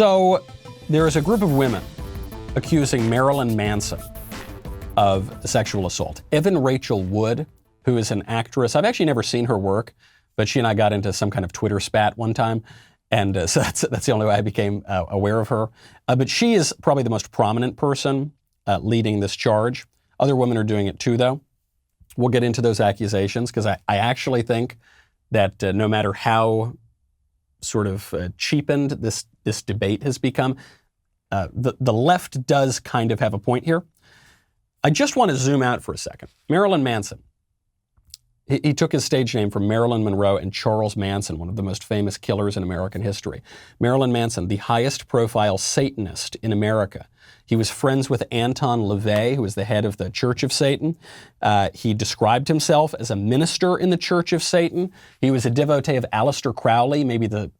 So there is a group of women accusing Marilyn Manson of sexual assault. Evan Rachel Wood, who is an actress, I've actually never seen her work, but she and I got into some kind of Twitter spat one time, and so that's the only way I became aware of her. But she is probably the most prominent person leading this charge. Other women are doing it too, though. We'll get into those accusations, because I actually think that no matter how sort of cheapened this debate has become, the left does kind of have a point here. I just want to zoom out for a second. Marilyn Manson. He took his stage name from Marilyn Monroe and Charles Manson, one of the most famous killers in American history. Marilyn Manson, the highest profile Satanist in America. He was friends with Anton LaVey, who was the head of the Church of Satan. He described himself as a minister in the Church of Satan. He was a devotee of Aleister Crowley, maybe the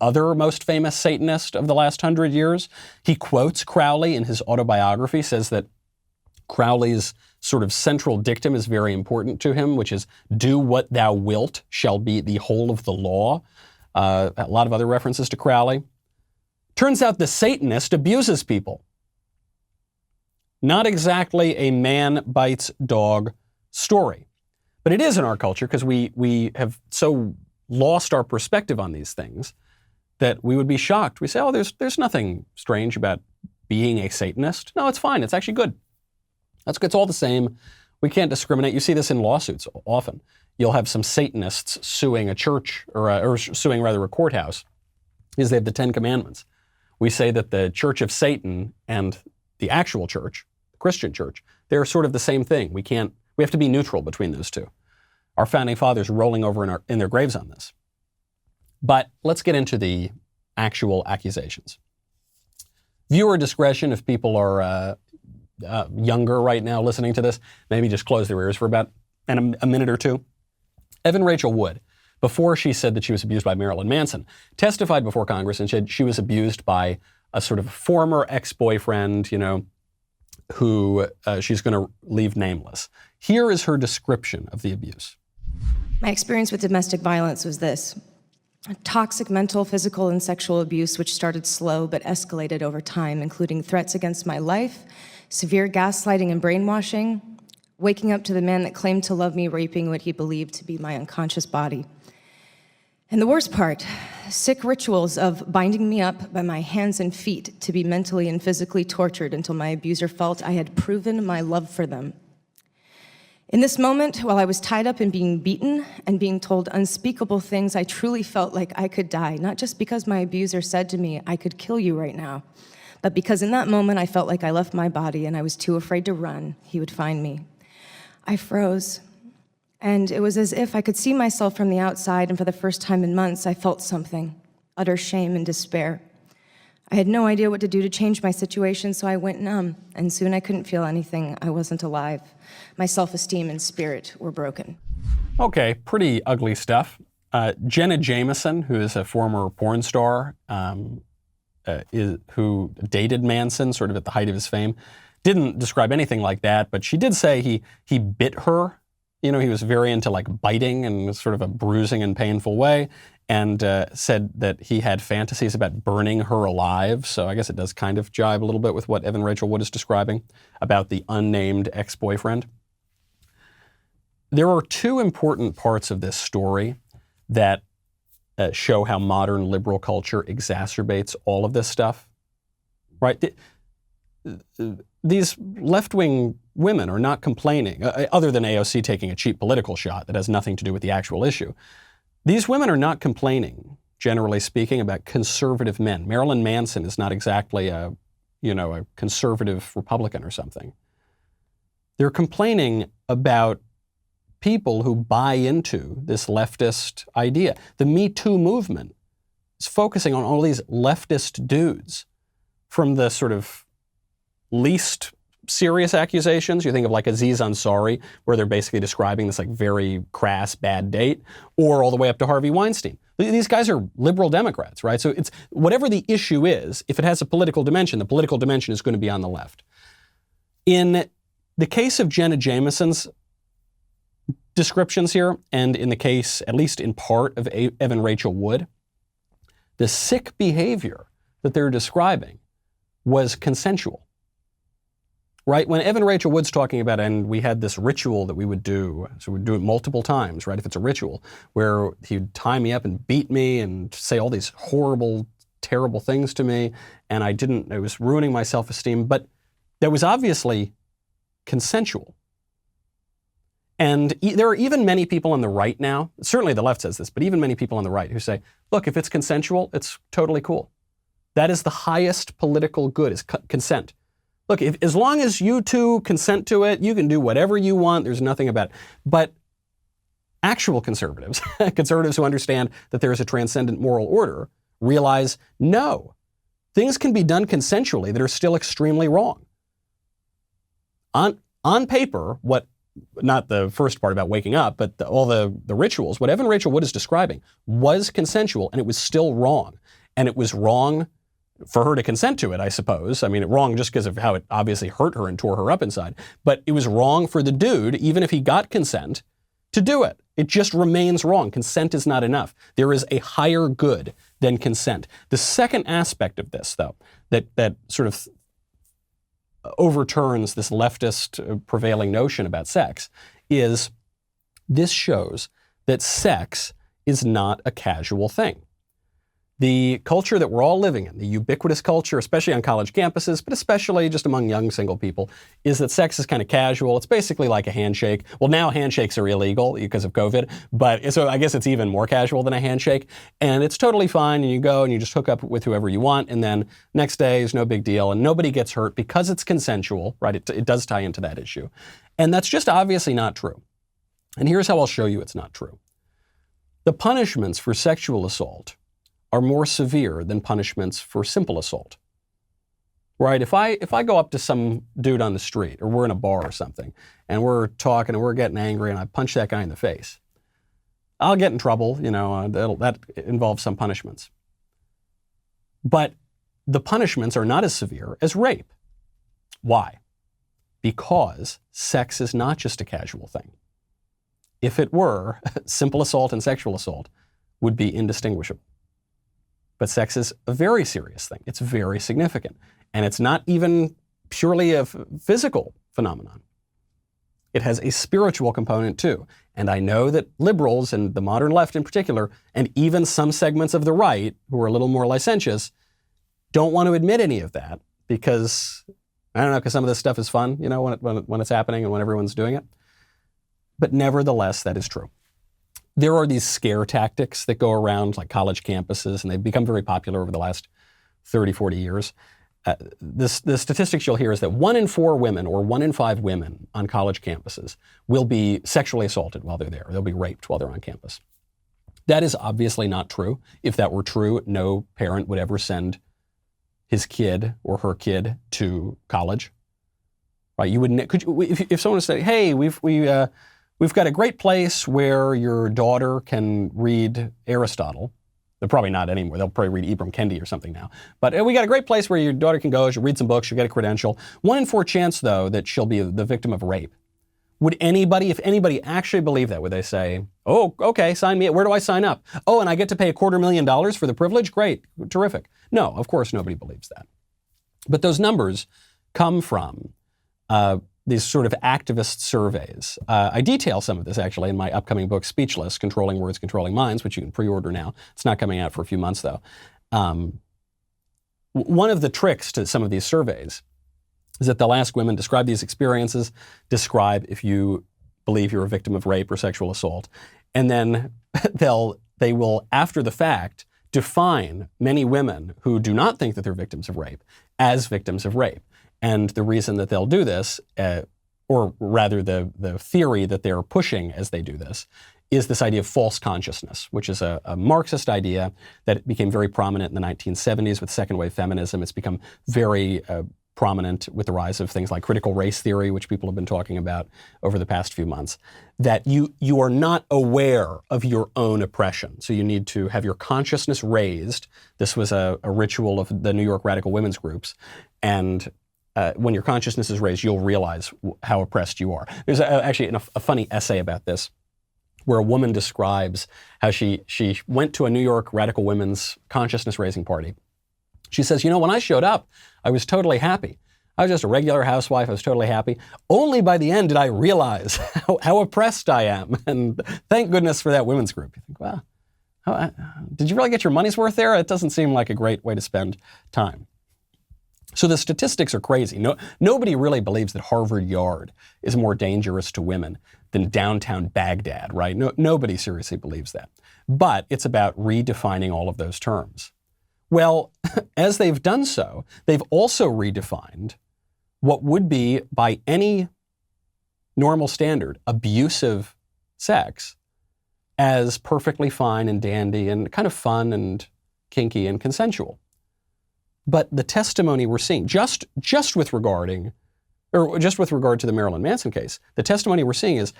other most famous Satanist of the last 100 years. He quotes Crowley in his autobiography, says that Crowley's sort of central dictum is very important to him, which is, do what thou wilt shall be the whole of the law. A lot of other references to Crowley. Turns out the Satanist abuses people. Not exactly a man bites dog story. But it is in our culture, because we have so lost our perspective on these things that we would be shocked. We say, oh, there's nothing strange about being a Satanist. No, it's fine. It's actually good. That's good. It's all the same. We can't discriminate. You see this in lawsuits often. You'll have some Satanists suing a church or suing rather a courthouse because they have the Ten Commandments. We say that the Church of Satan and the actual church, the Christian church, they're sort of the same thing. We have to be neutral between those two. Our founding fathers rolling over in their graves on this. But let's get into the actual accusations. Viewer discretion, if people are younger right now listening to this, maybe just close their ears for about a minute or two. Evan Rachel Wood, before she said that she was abused by Marilyn Manson, testified before Congress and said she was abused by a sort of former ex-boyfriend, who she's going to leave nameless. Here is her description of the abuse. My experience with domestic violence was this: toxic mental, physical, and sexual abuse, which started slow but escalated over time, including threats against my life, severe gaslighting and brainwashing, waking up to the man that claimed to love me raping what he believed to be my unconscious body. And the worst part, sick rituals of binding me up by my hands and feet to be mentally and physically tortured until my abuser felt I had proven my love for them. In this moment, while I was tied up and being beaten and being told unspeakable things, I truly felt like I could die, not just because my abuser said to me, I could kill you right now, but because in that moment I felt like I left my body and I was too afraid to run. He would find me. I froze, and it was as if I could see myself from the outside, and for the first time in months, I felt something, utter shame and despair. I had no idea what to do to change my situation, so I went numb, and soon I couldn't feel anything. I wasn't alive. My self-esteem and spirit were broken. Okay, pretty ugly stuff. Jenna Jameson, who is a former porn star, who dated Manson sort of at the height of his fame, didn't describe anything like that, but she did say he bit her. He was very into like biting in sort of a bruising and painful way, and said that he had fantasies about burning her alive. So I guess it does kind of jibe a little bit with what Evan Rachel Wood is describing about the unnamed ex-boyfriend. There are two important parts of this story that show how modern liberal culture exacerbates all of this stuff, right? These left-wing women are not complaining, other than AOC taking a cheap political shot that has nothing to do with the actual issue. These women are not complaining, generally speaking, about conservative men. Marilyn Manson is not exactly a conservative Republican or something. They're complaining about people who buy into this leftist idea. The Me Too movement is focusing on all these leftist dudes, from the sort of least serious accusations. You think of like Aziz Ansari, where they're basically describing this like very crass bad date, or all the way up to Harvey Weinstein. These guys are liberal Democrats, right? So it's whatever the issue is, if it has a political dimension, the political dimension is going to be on the left. In the case of Jenna Jameson's descriptions here, and in the case, at least in part, of Evan Rachel Wood, the sick behavior, that they're describing was consensual. Right? When Evan Rachel Wood's talking about, and we had this ritual that we would do, so we'd do it multiple times, right? If it's a ritual, where he'd tie me up and beat me and say all these horrible, terrible things to me, and it was ruining my self-esteem, but that was obviously consensual. And there are even many people on the right now, certainly the left says this, but even many people on the right who say, look, if it's consensual, it's totally cool. That is the highest political good, is consent. Look, as long as you two consent to it, you can do whatever you want. There's nothing about it. But actual conservatives, conservatives who understand that there is a transcendent moral order, realize, no, things can be done consensually that are still extremely wrong. On paper, not the first part about waking up, but all the rituals, what Evan Rachel Wood is describing was consensual, and it was still wrong. And it was wrong for her to consent to it, I suppose. I mean, wrong just because of how it obviously hurt her and tore her up inside. But it was wrong for the dude, even if he got consent, to do it. It just remains wrong. Consent is not enough. There is a higher good than consent. The second aspect of this, though, that sort of overturns this leftist prevailing notion about sex, is this shows that sex is not a casual thing. The culture that we're all living in, the ubiquitous culture, especially on college campuses, but especially just among young single people, is that sex is kind of casual. It's basically like a handshake. Well, now handshakes are illegal because of COVID, but so I guess it's even more casual than a handshake. And it's totally fine, and you go and you just hook up with whoever you want, and then next day is no big deal, and nobody gets hurt because it's consensual, right? It does tie into that issue. And that's just obviously not true. And here's how I'll show you it's not true. The punishments for sexual assault are more severe than punishments for simple assault. Right? If I go up to some dude on the street, or we're in a bar or something, and we're talking and we're getting angry, and I punch that guy in the face, I'll get in trouble. That involves some punishments. But the punishments are not as severe as rape. Why? Because sex is not just a casual thing. If it were, simple assault and sexual assault would be indistinguishable. But sex is a very serious thing. It's very significant. And it's not even purely a physical phenomenon. It has a spiritual component too. And I know that liberals, and the modern left in particular, and even some segments of the right who are a little more licentious, don't want to admit any of that because, I don't know, because some of this stuff is fun, when it's happening and when everyone's doing it. But nevertheless, that is true. There are these scare tactics that go around like college campuses, and they've become very popular over the last 30, 40 years. The statistics you'll hear is that 1 in 4 women or 1 in 5 women on college campuses will be sexually assaulted while they're there. They'll be raped while they're on campus. That is obviously not true. If that were true, no parent would ever send his kid or her kid to college. Right? You wouldn't. If someone said, "Hey, we've got a great place where your daughter can read Aristotle." They're probably not anymore. They'll probably read Ibram Kendi or something now. But we got a great place where your daughter can go. She'll read some books. She'll get a credential. 1 in 4 chance, though, that she'll be the victim of rape. If anybody actually believed that, would they say, "Oh, okay, sign me. Where do I sign up? Oh, and I get to pay $250,000 for the privilege? Great, terrific." No, of course nobody believes that. But those numbers come from these sort of activist surveys. I detail some of this actually in my upcoming book, Speechless, Controlling Words, Controlling Minds, which you can pre-order now. It's not coming out for a few months though. One of the tricks to some of these surveys is that they'll ask women, describe these experiences, describe if you believe you're a victim of rape or sexual assault, and then they will, after the fact, define many women who do not think that they're victims of rape as victims of rape. And the reason that they'll do this, or rather the theory that they're pushing as they do this, is this idea of false consciousness, which is a Marxist idea that became very prominent in the 1970s with second wave feminism. It's become very prominent with the rise of things like critical race theory, which people have been talking about over the past few months, that you are not aware of your own oppression. So you need to have your consciousness raised. This was a ritual of the New York radical women's groups. And when your consciousness is raised, you'll realize how oppressed you are. There's actually a funny essay about this where a woman describes how she went to a New York radical women's consciousness raising party. She says, you know, when I showed up, I was totally happy. I was just a regular housewife. I was totally happy. Only by the end did I realize how oppressed I am. And thank goodness for that women's group. You think, wow, did you really get your money's worth there? It doesn't seem like a great way to spend time. So the statistics are crazy. Nobody really believes that Harvard Yard is more dangerous to women than downtown Baghdad, right? Nobody seriously believes that. But it's about redefining all of those terms. Well, as they've done so, they've also redefined what would be, by any normal standard, abusive sex as perfectly fine and dandy and kind of fun and kinky and consensual. But the testimony we're seeing, just with regard to the Marilyn Manson case, the testimony we're seeing is,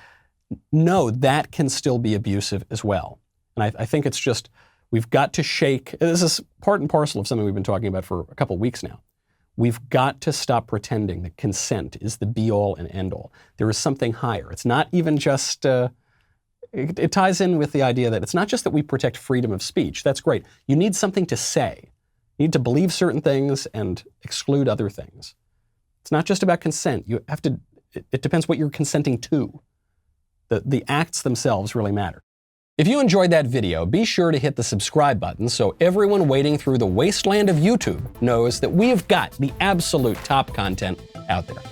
no, that can still be abusive as well. And I think it's just, we've got to shake, this is part and parcel of something we've been talking about for a couple of weeks now. We've got to stop pretending that consent is the be-all and end-all. There is something higher. It's not even just, it ties in with the idea that it's not just that we protect freedom of speech. That's great. You need something to say. You need to believe certain things and exclude other things. It's not just about consent. You have to, it depends what you're consenting to. The acts themselves really matter. If you enjoyed that video, be sure to hit the subscribe button so everyone wading through the wasteland of YouTube knows that we have got the absolute top content out there.